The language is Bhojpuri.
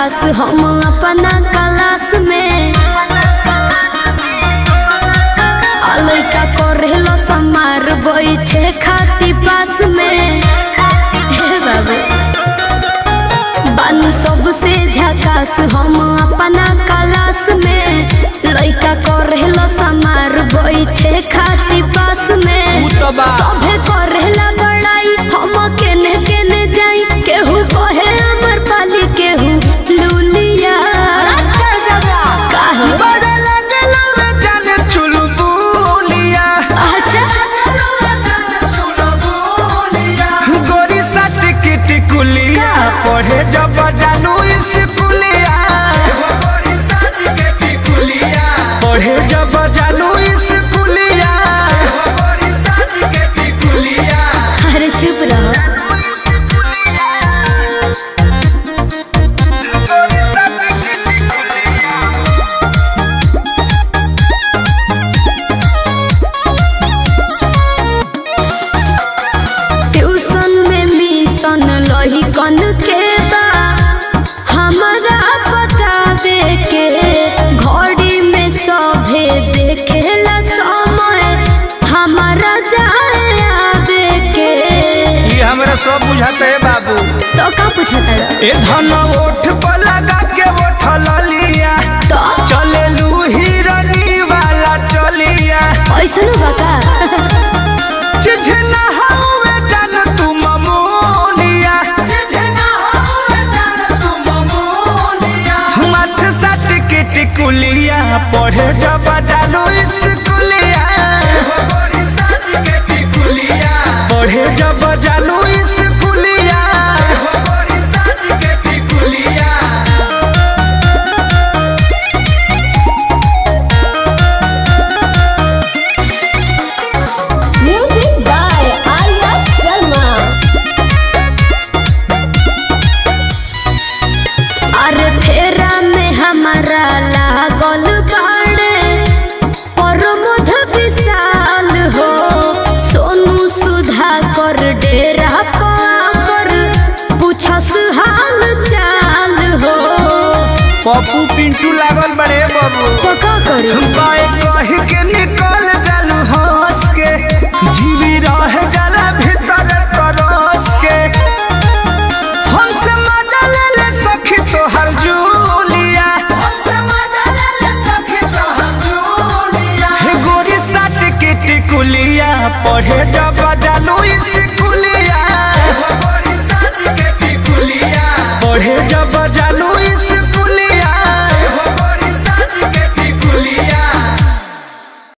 झकास हम अपना क्लास में लइका करेलो समार बैठे खाती पास में बाबू बानी सबसे झकास हम अपना क्लास में लइका करेलो समार बैठे खाती पास में सभे करेला बड़ाई हम केने केने जाई केहू कहे अमर पाली केहू लूलिया पढ़े जब जानू स्कूलिया पढ़े जब जानू स्कूलिया अरे चुप रहो ट्यूशन में मिशन लही कन के हमारा बतावे के घड़ी में सभे देखेला समय हमारा जाए आवे के ये हमरा सब बुझाते है बाबू तो का पूछता ए धन ओठ पर लगा के ओठल लिया तो चले लू हिरनी वाला चलिया ऐसा न बता चिझना हवे जान तू ममोलिया मत सट के टिकुलिया पढ़े जब जानू स्कूलिया पढ़े जब जानू स्कूलिया म्यूजिक बाय आर्या शर्मा अरे फेरा में हमारा लागल बाड़े और मध विशाल हो सोनू सुधा कर डेरा पर पूछस हाल चाल हो पप्पू पिंटू लागल बड़े बाबू तो का करी बाए कह के निकल जालू हंस के जीवी रह जाला भीतर तरस के हमसे मजा ले ले सखी तोहर जूलिया हे गोरी साट के टिकुलिया पढ़े जा